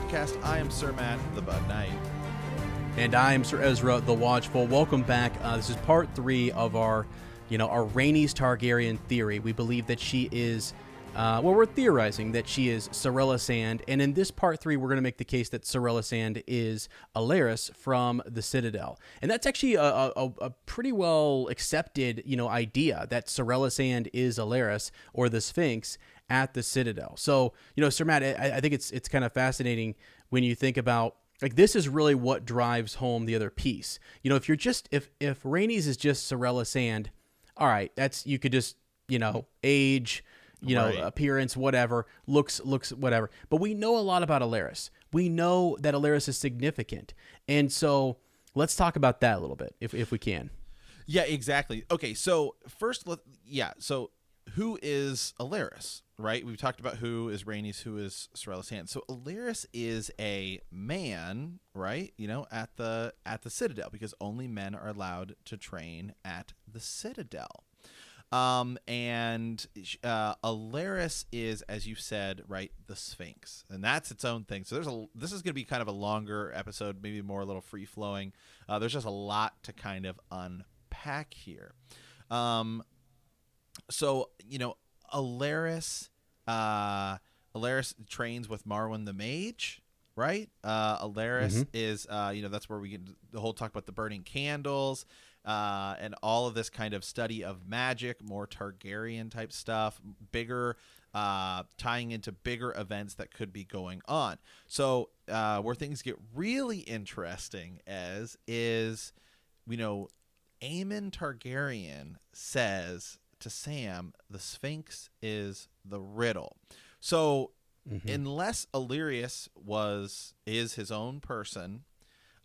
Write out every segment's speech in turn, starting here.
podcast. I am Sir Matt, the Bud Knight. And I am Sir Ezra, the Watchful. Welcome back. This is part 3 of our Rhaenys Targaryen theory. We believe that she is, we're theorizing that she is Sarella Sand. And in this part 3, we're going to make the case that Sarella Sand is Alleras from the Citadel. And that's actually a pretty well accepted, idea that Sarella Sand is Alleras or the Sphinx at the Citadel. So, Sir Matt, I think it's kind of fascinating when you think about, like, this is really what drives home the other piece. If Rhaenys is just Sarella Sand, all right, you could just, age, right, appearance, whatever, looks, whatever. But we know a lot about Alleras. We know that Alleras is significant. And so let's talk about that a little bit, if we can. Yeah, exactly. Okay, so first, so who is Alleras, right? We've talked about who is Rhaenys, who is Sarella Sand. So Alleras is a man, right? At the Citadel, because only men are allowed to train at the Citadel. And Alleras is, as you said, right, the Sphinx, and that's its own thing. So this is going to be kind of a longer episode, maybe more a little free flowing. There's just a lot to kind of unpack here. So, Alleras trains with Marwyn the Mage, right? Alleras is, that's where we get the whole talk about the burning candles, and all of this kind of study of magic, more Targaryen type stuff, bigger, tying into bigger events that could be going on. So, where things get really interesting is, Aemon Targaryen says to Sam, the Sphinx is the Riddle. So unless Alleras is his own person,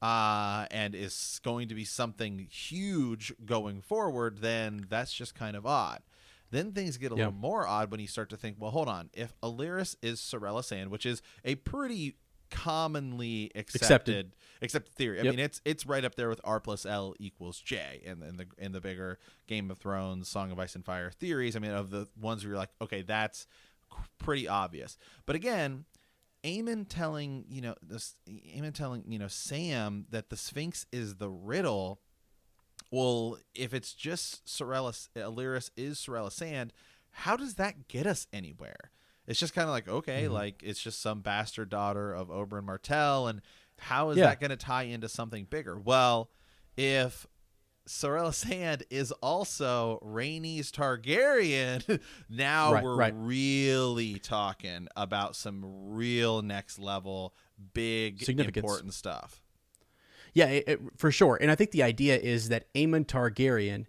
and is going to be something huge going forward, then that's just kind of odd. Then things get a little more odd when you start to think, well, hold on. If Alleras is Sarella Sand, which is a pretty commonly accepted theory. I mean, it's right up there with R plus L equals J in the bigger Game of Thrones, Song of Ice and Fire theories. I mean, of the ones where you're like, okay, that's pretty obvious. But again, Aemon telling Sam that the Sphinx is the Riddle. Well, if it's just Alleras is Sarella Sand, how does that get us anywhere? It's just kind of like, okay, like it's just some bastard daughter of Oberyn Martell, and how is that going to tie into something bigger? Well, if Sarella Sand is also Rhaenys Targaryen, now we're really talking about some real next level, big, important stuff. Yeah, for sure. And I think the idea is that Aemon Targaryen,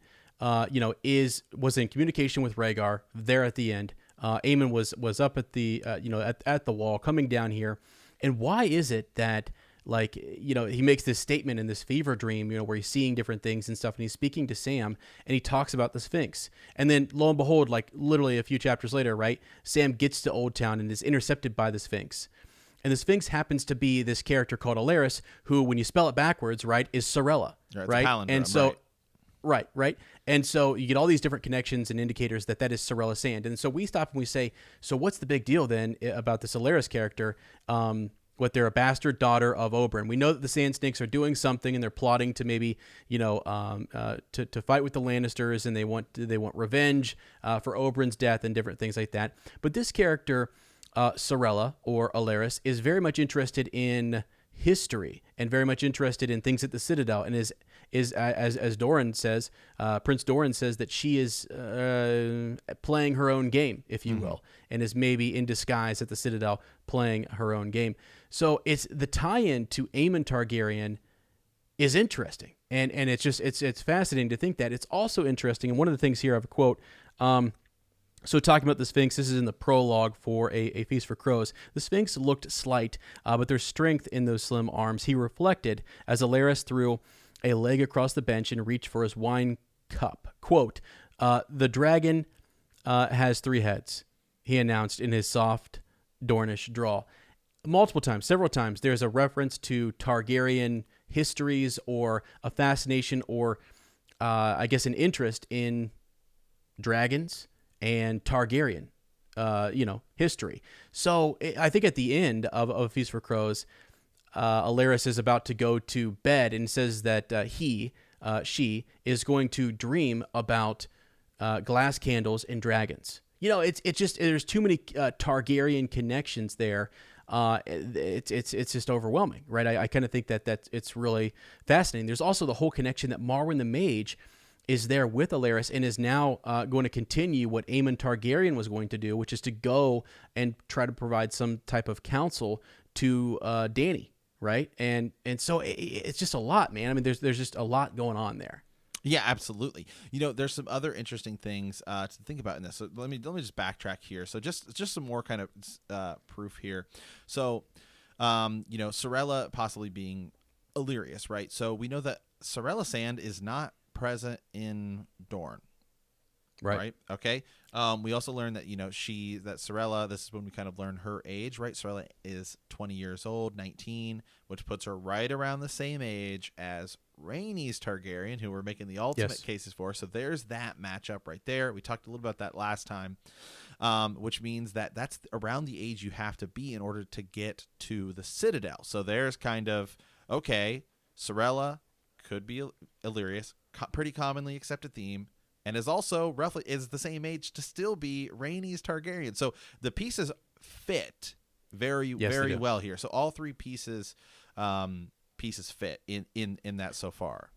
was in communication with Rhaegar there at the end. Aemon was up at the at the wall, coming down here. And why is it that, he makes this statement in this fever dream, where he's seeing different things and stuff, and he's speaking to Sam, and he talks about the Sphinx. And then lo and behold, literally a few chapters later, right, Sam gets to Old Town and is intercepted by the Sphinx. And the Sphinx happens to be this character called Alleras, who, when you spell it backwards, right, is Sarella, right? And so, right. And so you get all these different connections and indicators that is Sarella Sand. And so we stop and we say, so what's the big deal then about this Alleras character? They're a bastard daughter of Oberyn. We know that the Sand Snakes are doing something, and they're plotting to maybe, to fight with the Lannisters, and they want revenge for Oberyn's death and different things like that. But this character, Sarella or Alleras, is very much interested in history and very much interested in things at the Citadel, and is as Doran says, Prince Doran says that she is playing her own game, if you will, and is maybe in disguise at the Citadel playing her own game. So it's the tie-in to Aemon Targaryen is interesting, and it's just it's fascinating to think that. It's also interesting, and one of the things here I have a quote. So talking about the Sphinx, this is in the prologue for a Feast for Crows. The Sphinx looked slight, but there's strength in those slim arms. He reflected as Alleras threw a leg across the bench and reached for his wine cup. Quote, the dragon has 3 heads, he announced in his soft Dornish drawl. Several times, there's a reference to Targaryen histories or a fascination or, I guess, an interest in dragons and Targaryen history. So I think at the end of A Feast for Crows, Alleras is about to go to bed and says that she is going to dream about glass candles and dragons. It's just there's too many Targaryen connections there. It's just overwhelming, right? I kind of think that it's really fascinating. There's also the whole connection that Marwyn the Mage is there with Alleras and is now going to continue what Aemon Targaryen was going to do, which is to go and try to provide some type of counsel to Dany, right? And so it's just a lot, man. I mean, there's just a lot going on there. Yeah, absolutely. There's some other interesting things to think about in this. So let me just backtrack here. So just some more kind of proof here. So, Sarella possibly being Alleras, right? So we know that Sarella Sand is not present in Dorne. Right. Okay. We also learned that that Sarella. This is when we kind of learn her age. Right. Sarella is 20 years old, 19, which puts her right around the same age as Rhaenys Targaryen, who we're making the ultimate cases for. So there's that matchup right there. We talked a little about that last time, which means that that's around the age you have to be in order to get to the Citadel. So there's kind of Sarella could be Alleras, pretty commonly accepted theme. And is also roughly is the same age to still be Rhaenys Targaryen. So the pieces fit very well here. So all three pieces fit in that so far.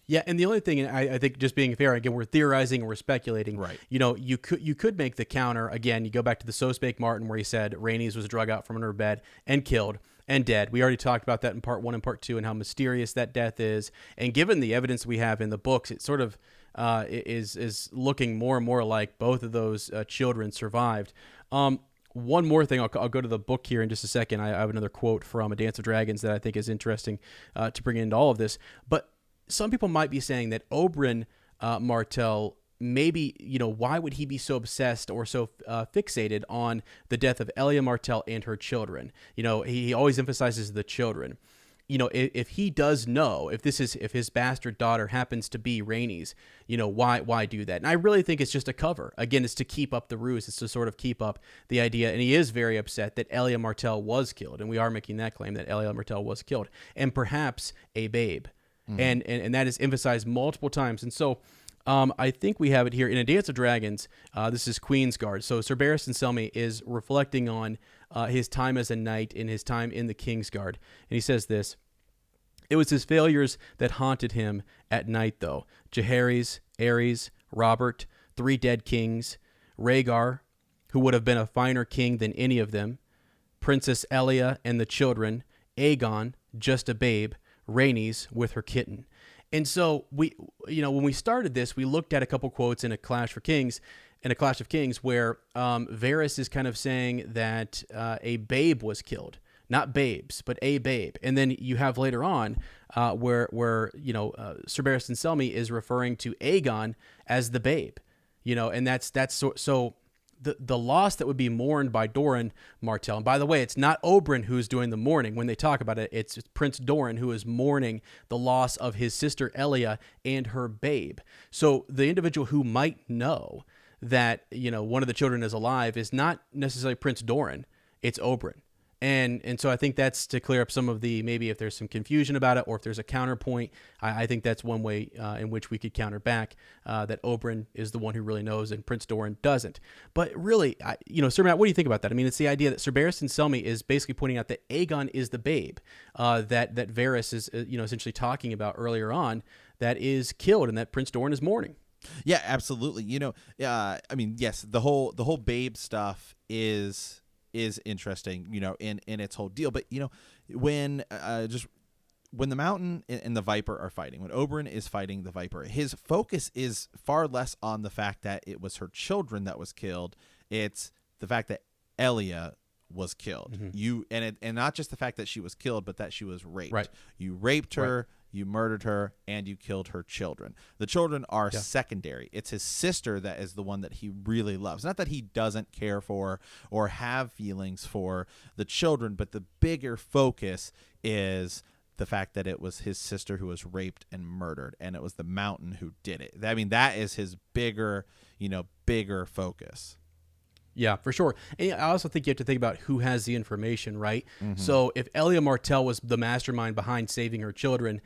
Yeah, and the only thing, and I think just being fair, again, we're theorizing and we're speculating. Right. You could make the counter again. You go back to the So Spake Martin where he said Rhaenys was drug out from under her bed and killed and dead. We already talked about that in part 1 and part 2 and how mysterious that death is. And given the evidence we have in the books, it sort of is looking more and more like both of those children survived. One more thing, I'll go to the book here in just a second. I have another quote from A Dance of Dragons that I think is interesting to bring into all of this. But some people might be saying that Oberyn Martell, maybe, why would he be so obsessed or so fixated on the death of Elia Martell and her children? He always emphasizes the children. If he does know, if his bastard daughter happens to be Rhaenys, why do that? And I really think it's just a cover. Again, it's to keep up the ruse. It's to sort of keep up the idea. And he is very upset that Elia Martell was killed. And we are making that claim that Elia Martell was killed. And perhaps a babe. Mm-hmm. And that is emphasized multiple times. And so I think we have it here in A Dance of Dragons. This is Queensguard. So Sir Barristan Selmy is reflecting on his time as a knight in his time in the Kingsguard. And he says this: "It was his failures that haunted him at night, though. Jaehaerys, Aerys, Robert, 3 dead kings, Rhaegar, who would have been a finer king than any of them, Princess Elia and the children, Aegon, just a babe, Rhaenys with her kitten." And so when we started this, we looked at a couple quotes in A Clash of Kings where Varys is kind of saying that a babe was killed. Not babes, but a babe. And then you have later on where Sir Barristan Selmy is referring to Aegon as the babe, and that's so the loss that would be mourned by Doran Martell. And by the way, it's not Oberyn who's doing the mourning. When they talk about it, it's Prince Doran who is mourning the loss of his sister Elia and her babe. So the individual who might know that, one of the children is alive is not necessarily Prince Doran, it's Oberyn. And so I think that's to clear up some of the, maybe if there's some confusion about it or if there's a counterpoint, I think that's one way in which we could counter back that Oberyn is the one who really knows and Prince Doran doesn't. But really, Sir Matt, what do you think about that? I mean, it's the idea that Sir Barristan Selmy is basically pointing out that Aegon is the babe that Varys is essentially talking about earlier on, that is killed and that Prince Doran is mourning. Yeah, absolutely. Yes, the whole babe stuff is interesting, in its whole deal. But when the Mountain and the Viper are fighting, when Oberyn is fighting the Viper, his focus is far less on the fact that it was her children that was killed. It's the fact that Elia was killed. Mm-hmm. And not just the fact that she was killed, but that she was raped. Right. You raped her. Right. You murdered her, and you killed her children. The children are secondary. It's his sister that is the one that he really loves. Not that he doesn't care for or have feelings for the children, but the bigger focus is the fact that it was his sister who was raped and murdered, and it was the Mountain who did it. I mean, that is his bigger focus. Yeah, for sure. And I also think you have to think about who has the information, right? So if Elia Martell was the mastermind behind saving her children,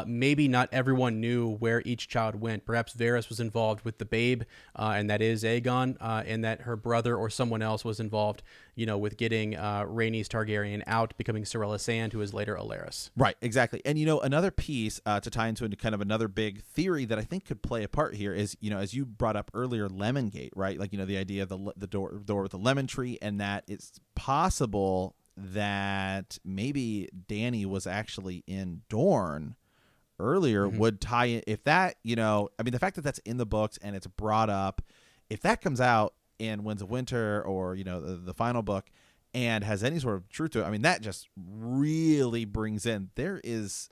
maybe not everyone knew where each child went. Perhaps Varys was involved with the babe, and that is Aegon, and that her brother or someone else was involved, with getting Rhaenys Targaryen out, becoming Sarella Sand, who is later Alleras. Right, exactly. And, another piece to tie into kind of another big theory that I think could play a part here is, as you brought up earlier, Lemongate, right? Like, the idea of the door with the lemon tree, and that it's possible that maybe Dany was actually in Dorne earlier would tie in. If that, the fact that that's in the books and it's brought up, if that comes out in Winds of Winter or, the final book and has any sort of truth to it, that just really brings in, there is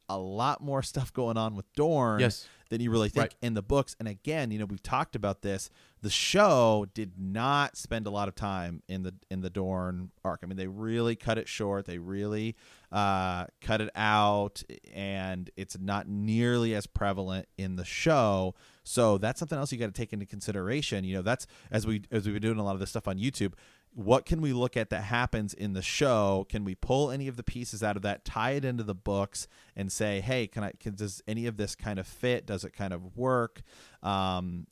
a lot more stuff going on with Dorne than you really think in the books. And again, we've talked about this. The show did not spend a lot of time in the Dorne arc. They really cut it short. They really cut it out, and it's not nearly as prevalent in the show. So that's something else you got to take into consideration. That's as we've been doing a lot of this stuff on YouTube. What can we look at that happens in the show? Can we pull any of the pieces out of that, tie it into the books, and say, hey, does any of this kind of fit? Does it kind of work? And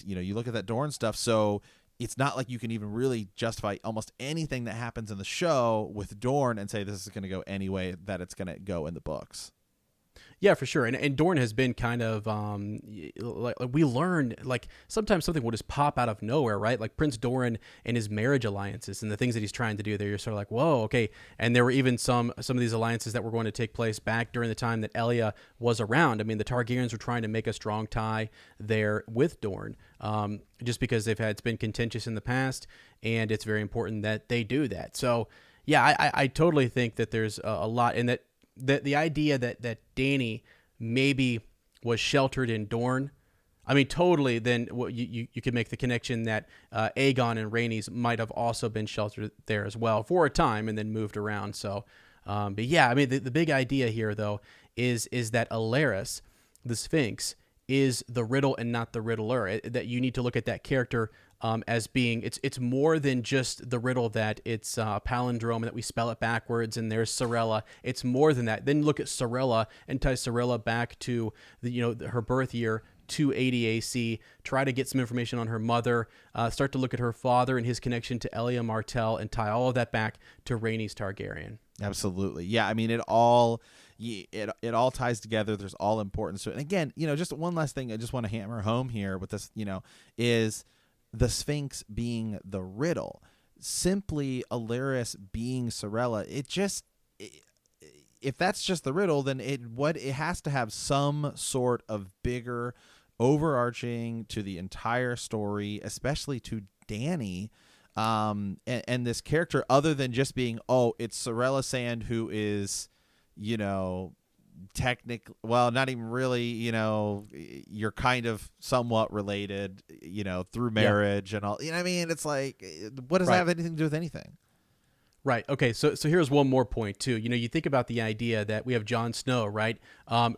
you look at that Dorne stuff. So it's not like you can even really justify almost anything that happens in the show with Dorne and say this is going to go any way that it's going to go in the books. Yeah, for sure. And Dorne has been kind of like we learned, like sometimes something will just pop out of nowhere, right? Like Prince Doran and his marriage alliances and the things that he's trying to do there. You're sort of like, whoa, okay. And there were even some of these alliances that were going to take place back during the time that Elia was around. The Targaryens were trying to make a strong tie there with Dorne, just because it's been contentious in the past, and it's very important that they do that. So yeah, I totally think that there's a lot in that. The idea that Dany maybe was sheltered in Dorne, totally. Then you could make the connection that Aegon and Rhaenys might have also been sheltered there as well for a time and then moved around. So, but yeah, the big idea here though is that Alleras, the Sphinx, is the riddle and not the riddler. That you need to look at that character as being it's more than just the riddle that it's a palindrome and that we spell it backwards and there's Sarella. It's more than that. Then look at Sarella and tie Sarella back to her birth year, 280 AC. Try to get some information on her mother. Start to look at her father and his connection to Elia Martell, and tie all of that back to Rhaenys Targaryen. Absolutely, yeah. It all ties together. There's all importance to it. And again, just one last thing I just want to hammer home here with this, is the Sphinx being the riddle. Simply Alleras being Sarella. If that's just the riddle, then it has to have some sort of bigger overarching to the entire story, especially to Dany, and this character, other than just being, it's Sarella Sand who is, technically, well, not even really, you're kind of somewhat related, through marriage and all. It's like, what does that have anything to do with anything? Right. Okay. So here's one more point too. You think about the idea that we have Jon Snow, right?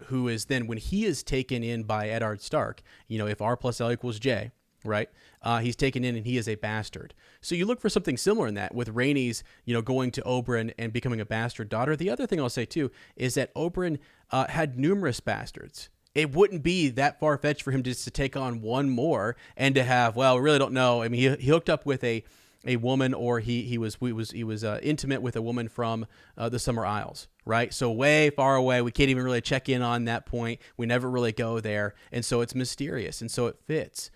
Who is then, when he is taken in by Eddard Stark, if R plus L equals J, right? He's taken in and he is a bastard. So you look for something similar in that with Rhaenys, going to Oberyn and becoming a bastard daughter. The other thing I'll say too is that Oberyn had numerous bastards. It wouldn't be that far-fetched for him just to take on one more and to have, well, we really don't know. He hooked up with a woman, or he was intimate with a woman from the Summer Isles, right? So way far away. We can't even really check in on that point. We never really go there. And so it's mysterious. And so it fits.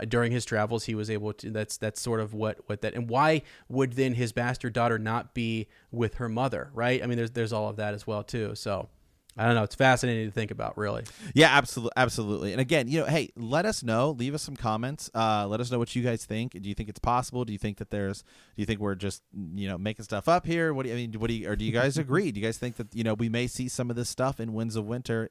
During his travels, he was able to, that's sort of what that, and why would then his bastard daughter not be with her mother, right? There's all of that as well too. So I don't know. It's fascinating to think about, really. Yeah, absolutely. And again, hey, let us know. Leave us some comments. Let us know what you guys think. Do you think it's possible? Do you think that do you think we're just, making stuff up here? Or do you guys agree? Do you guys think that, we may see some of this stuff in Winds of Winter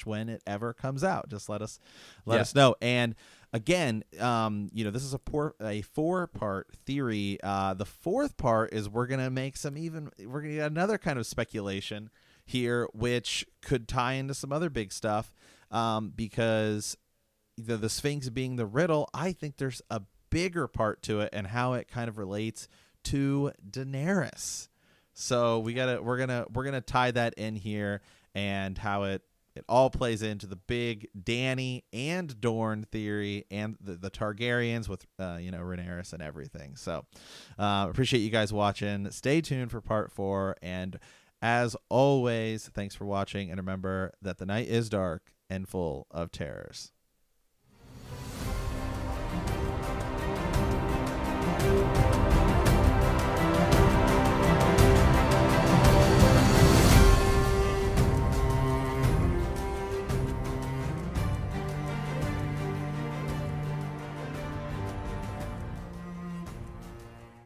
when it ever comes out? Just let us know. And again, this is a 4-part theory. The fourth part is we're going to get another kind of speculation here, which could tie into some other big stuff, because the Sphinx being the riddle, I think there's a bigger part to it and how it kind of relates to Daenerys. So we're gonna tie that in here and how it all plays into the big Dany and Dorne theory and the Targaryens with Rhaenyra and everything. So appreciate you guys watching. Stay tuned for part 4, and as always, thanks for watching, and remember that the night is dark and full of terrors.